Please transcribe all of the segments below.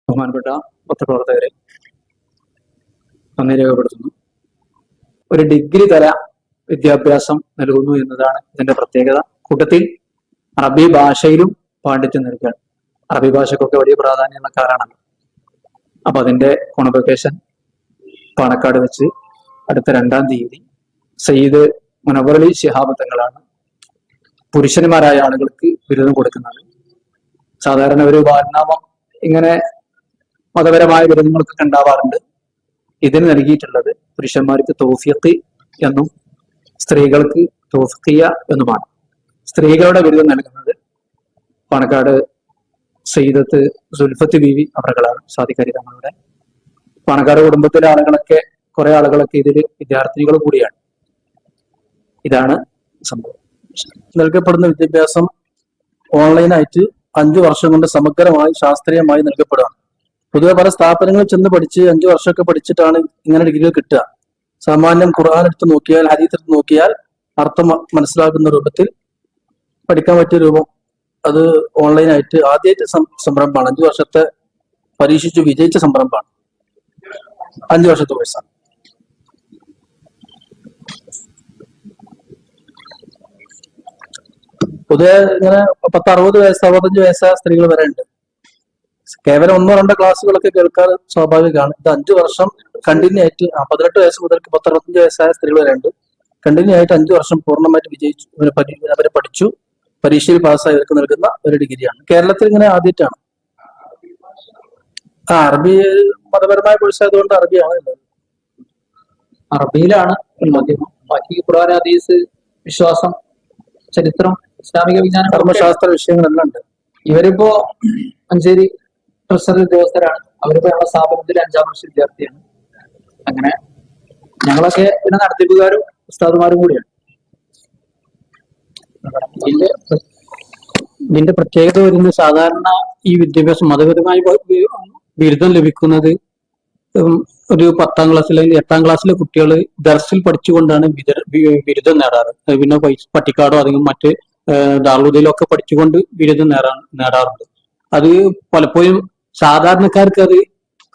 ബഹുമാനപ്പെട്ട പത്രപ്രവർത്തകരെ നന്ദി രേഖപ്പെടുത്തുന്നു. ഒരു ഡിഗ്രി തല വിദ്യാഭ്യാസം നൽകുന്നു എന്നതാണ് ഇതിന്റെ പ്രത്യേകത. കൂട്ടത്തിൽ അറബി ഭാഷയിലും പാണ്ഡിത്യം നൽകുകയാണ്. അറബി ഭാഷക്കൊക്കെ വലിയ പ്രാധാന്യമുള്ള കാലമാണ്. അപ്പൊ അതിന്റെ കോൺവൊക്കേഷൻ പാണക്കാട് വെച്ച് അടുത്ത 2-ാം തീയതി സയ്യിദ് മുനവ്വറലി ശിഹാബ് തങ്ങളാണ് പുരുഷന്മാരായ ആളുകൾക്ക് ബിരുദം കൊടുക്കുന്നത്. സാധാരണ ഒരു വാഗ്നാമം ഇങ്ങനെ മതപരമായ ബിരുദങ്ങൾക്കൊക്കെ ഉണ്ടാവാറുണ്ട്. ഇതിന് നൽകിയിട്ടുള്ളത് പുരുഷന്മാർക്ക് തൗഫീഖ് എന്നും സ്ത്രീകൾക്ക് തൗഫീഖിയ എന്നുമാണ്. സ്ത്രീകളുടെ ബിരുദം നൽകുന്നത് പാണക്കാട് സയ്യിദത്ത് സുൽഫത്ത് ബീവി അവர்களാണ്. സാദിഖലി തങ്ങളുടെ പാണക്കാട് കുടുംബത്തിലെ ആളുകളൊക്കെ കുറെ ആളുകളൊക്കെ ഇതിൽ വിദ്യാർത്ഥിനികൾ കൂടിയാണ്. ഇതാണ് സംഭവം. നൽകപ്പെടുന്ന വിദ്യാഭ്യാസം ഓൺലൈനായിട്ട് 5 വർഷം കൊണ്ട് സമഗ്രമായി ശാസ്ത്രീയമായി നൽകപ്പെടുകയാണ്. പൊതുവെ പല സ്ഥാപനങ്ങളിൽ ചെന്ന് പഠിച്ച് 5 വർഷമൊക്കെ പഠിച്ചിട്ടാണ് ഇങ്ങനെ ഡിഗ്രികൾ കിട്ടുക. സാമാന്യം ഖുർആൻ എടുത്ത് നോക്കിയാൽ, ഹദീസ് എടുത്ത് നോക്കിയാൽ അർത്ഥം മനസ്സിലാക്കുന്ന രൂപത്തിൽ പഠിക്കാൻ പറ്റിയ രൂപം അത് ഓൺലൈനായിട്ട് ആദ്യമായിട്ട് സംരംഭമാണ്. 5 വർഷത്തെ പരീക്ഷിച്ചു വിജയിച്ച സംരംഭമാണ്. 5 വർഷത്തെ കോഴ്സാണ്. പൊതുവെ ഇങ്ങനെ 10-60 വയസ്സ് 65 വയസ്സായ സ്ത്രീകൾ വരെ ഉണ്ട്. കേവലം 1-2 ക്ലാസ്സുകളൊക്കെ കേൾക്കാൻ സ്വാഭാവികമാണ്. ഇത് 5 വർഷം കണ്ടിന്യൂ ആയിട്ട് 18 വയസ്സ് മുതൽ 10-65 വയസ്സായ സ്ത്രീകൾ വരെ ഉണ്ട്. കണ്ടിന്യൂ ആയിട്ട് 5 വർഷം പൂർണ്ണമായിട്ട് വിജയിച്ചു അവരെ പഠിച്ചു പരീക്ഷയിൽ പാസ്സായവർക്ക് നൽകുന്ന ഒരു ഡിഗ്രിയാണ്. കേരളത്തിൽ ഇങ്ങനെ ആദ്യമായിട്ടാണ്. അറബി മതപരമായ കോഴ്സ് ആയതുകൊണ്ട് അറബിയാണ്. അറബിയിലാണ് മാധ്യമം. ബാക്കി ഖുർആൻ, ഹദീസ്, വിശ്വാസം, ചരിത്രം, ഇസ്ലാമിക വിജ്ഞാനം, കർമ്മശാസ്ത്ര വിഷയങ്ങളെല്ലാം ഉണ്ട്. ഇവരിപ്പോ മഞ്ചേരി ട്രഷറി ഉദ്യോഗസ്ഥരാണ്. അവരിപ്പോ ഞങ്ങളുടെ സ്ഥാപനത്തിൽ 5-ാം വർഷ വിദ്യാർത്ഥിയാണ്. അങ്ങനെ ഞങ്ങളൊക്കെ പിന്നെ നടത്തിപ്പുകാരും ഉസ്താദുമാരും കൂടിയാണ്. ഇതിന്റെ പ്രത്യേകത വരുന്നത് സാധാരണ ഈ വിദ്യാഭ്യാസം മതപരമായി ബിരുദം ലഭിക്കുന്നത് ഒരു 10-ാം ക്ലാസ്സിൽ അല്ലെങ്കിൽ 8-ാം ക്ലാസ്സിലെ കുട്ടികൾ ദർസിൽ പഠിച്ചുകൊണ്ടാണ് ബിരുദം നേടാറ്. പിന്നെ പട്ടിക്കാടോ അല്ലെങ്കിൽ മറ്റ് ദാറുദയിലോ ഒക്കെ പഠിച്ചുകൊണ്ട് ബിരുദം നേടാറുണ്ട്. അത് പലപ്പോഴും സാധാരണക്കാർക്ക് അത്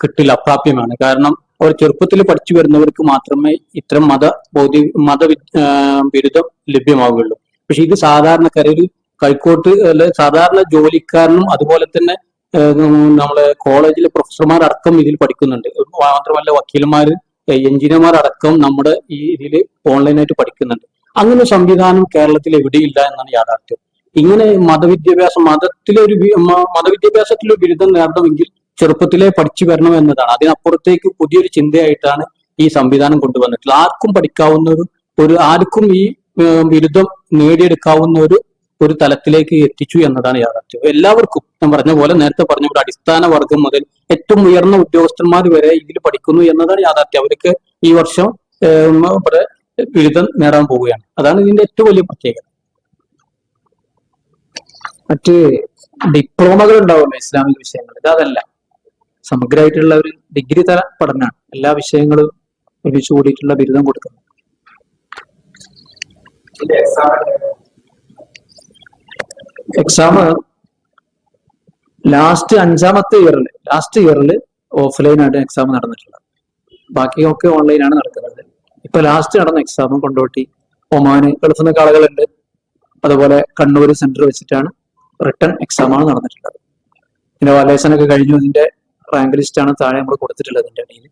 കിട്ടില്ല, അപ്രാപ്യമാണ്. കാരണം അവർ ചെറുപ്പത്തിൽ പഠിച്ചു വരുന്നവർക്ക് മാത്രമേ ഇത്തരം മത ബിരുദം ലഭ്യമാവുകയുള്ളൂ. പക്ഷെ ഇത് സാധാരണക്കാരൊരു കൈക്കോട്ട് അല്ലെ സാധാരണ ജോലിക്കാരനും അതുപോലെ തന്നെ നമ്മളെ കോളേജിലെ പ്രൊഫസർമാരടക്കം ഇതിൽ പഠിക്കുന്നുണ്ട്. മാത്രമല്ല വക്കീലന്മാര്, എഞ്ചിനീയർമാരടക്കം നമ്മുടെ ഈ ഇതിൽ ഓൺലൈനായിട്ട് പഠിക്കുന്നുണ്ട്. അങ്ങനെ സംവിധാനം കേരളത്തിൽ എവിടെയില്ല എന്നാണ് യാഥാർത്ഥ്യം. ഇങ്ങനെ മതവിദ്യാഭ്യാസത്തിലൊരു ബിരുദം നേടണമെങ്കിൽ ചെറുപ്പത്തിലെ പഠിച്ചു വരണം എന്നതാണ്. അതിനപ്പുറത്തേക്ക് പുതിയൊരു ചിന്തയായിട്ടാണ് ഈ സംവിധാനം കൊണ്ടുവന്നിട്ടുള്ളത്. ആർക്കും പഠിക്കാവുന്ന ആർക്കും ഈ ബിരുദം നേടിയെടുക്കാവുന്ന ഒരു തലത്തിലേക്ക് എത്തിച്ചു എന്നതാണ് യാഥാർത്ഥ്യം. എല്ലാവർക്കും ഞാൻ പറഞ്ഞ പോലെ നേരത്തെ പറഞ്ഞ പോലെ അടിസ്ഥാന വർഗം മുതൽ ഏറ്റവും ഉയർന്ന ഉദ്യോഗസ്ഥന്മാർ വരെ ഇതിൽ പഠിക്കുന്നു എന്നതാണ് യാഥാർത്ഥ്യം. അവർക്ക് ഈ വർഷം ബിരുദം നേടാൻ പോവുകയാണ്. അതാണ് ഇതിന്റെ ഏറ്റവും വലിയ പ്രത്യേകത. മറ്റ് ഡിപ്ലോമകൾ ഉണ്ടാവുമല്ലോ ഇസ്ലാമിക വിഷയങ്ങൾ. അതല്ല, സമഗ്രമായിട്ടുള്ള ഒരു ഡിഗ്രി തല പഠനമാണ്. എല്ലാ വിഷയങ്ങളും ഒരുമിച്ച് കൂടിയിട്ടുള്ള ബിരുദം കൊടുക്കുന്നത്. എക്സാം ലാസ്റ്റ് 5-ാമത്തെ ഇയറിൽ ഓഫ്ലൈനായിട്ട് എക്സാം നടന്നിട്ടുള്ളത്. ബാക്കിയൊക്കെ ഓൺലൈനാണ് നടക്കുന്നത്. ഇപ്പൊ ലാസ്റ്റ് നടന്ന എക്സാം കൊണ്ടോട്ടി, ഒമാന്, ഗൾഫിൽ നിന്നൊക്കെ ആളുകളുണ്ട്. അതുപോലെ കണ്ണൂർ സെന്റർ വെച്ചിട്ടാണ് റിട്ടേൺ എക്സാമാണ് നടന്നിട്ടുള്ളത്. പിന്നെ വാലേഷൻ ഒക്കെ കഴിഞ്ഞു. ഇതിന്റെ റാങ്ക് ലിസ്റ്റ് ആണ് താഴെ നമ്മൾ കൊടുത്തിട്ടുള്ളത്. ഇതിന്റെ അടിയിൽ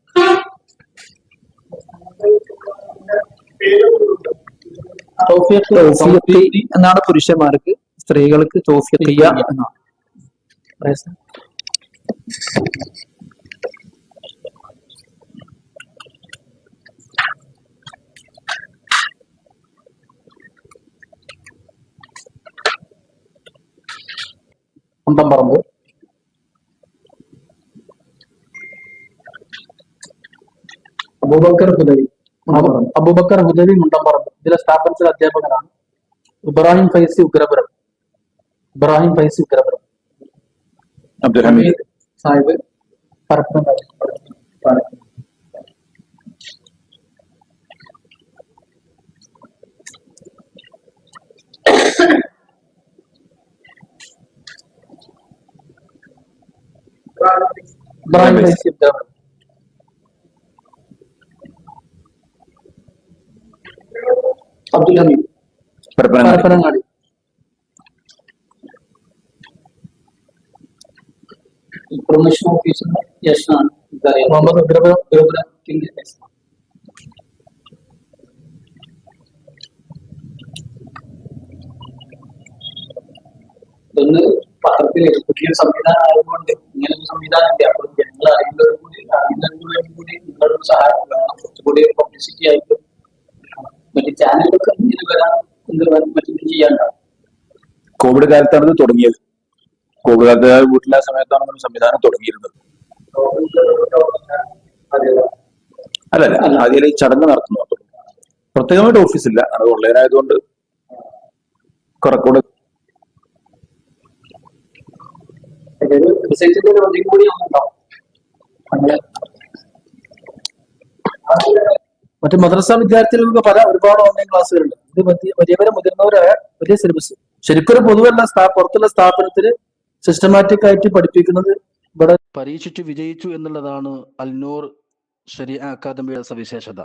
എന്നാണ് പുരുഷന്മാർക്ക്, സ്ത്രീകൾക്ക് തൗഫീഖിയ എന്നാണ്. മുണ്ടംപറമ്പ് അബൂബക്കർ ഹുദവി മുണ്ടംപറമ്പ് ഇതിലെ സ്ഥാപനത്തിലെ അധ്യാപകനാണ്. ഇബ്രാഹിം ഫൈസി ഉഗ്രപുരം അബ്ദുൽ ഹമീദ് സാഹിബ് പരപ്പനം. ഇബ്രാഹിം ഫൈസി വിദ്യാഭ്യാസം. അബ്ദുൽ ഹമീദ് പരപ്പനങ്ങാടി. പ്രൊമോഷൻ ഓഫീസർ യശാണ് മുഹമ്മദ് ഇതൊന്ന് പത്രത്തിൽ പുതിയ സംവിധാനം ആയതുകൊണ്ട് ഇങ്ങനെ ഒരു സംവിധാനം ഇല്ല. അപ്പോൾ ജനങ്ങൾ അറിയുന്നതിന് കൂടി നിങ്ങളുടെ സഹായം വേണം. കുറച്ചുകൂടി പബ്ലിസിറ്റി ആയിട്ട് മറ്റു ചാനലുകൾക്ക് ഇങ്ങനെ വരാൻ മറ്റു ചെയ്യാണ്ടാവും. കോവിഡ് കാലത്താണ് ഇത് തുടങ്ങിയത്. കോവിഡ് കാലത്ത് വീട്ടിലെ സമയത്താണ് നമ്മൾ സംവിധാനം തുടങ്ങിയിരുന്നത്. അല്ലല്ല, ആദ്യം ഈ ചടങ്ങ് നടത്തുന്നു. പ്രത്യേകമായിട്ട് ഓഫീസില്ല, അത് ഓൺലൈൻ ആയതുകൊണ്ട് കുറെക്കൂടെ റിസൾട്ടിന്റെ ഒരു അധികം കൂടി ഉണ്ടാവും. അങ്ങനെ മറ്റു മദ്രസ വിദ്യാർത്ഥികൾക്ക് ഒരുപാട് ഓൺലൈൻ ക്ലാസ്സുകളുണ്ട്. ഇത് വലിയവരെ മുതിർന്നവരായ വലിയ സിലബസ്. ശരിക്കൊരു പൊതുവല്ല പുറത്തുള്ള സ്ഥാപനത്തിന് സിസ്റ്റമാറ്റിക് ആയിട്ട് പഠിപ്പിക്കുന്നത് ഇവിടെ പരീക്ഷിച്ചു വിജയിച്ചു എന്നുള്ളതാണ് അൽനൂർ ശരിയ അക്കാദമിയുടെ സവിശേഷത.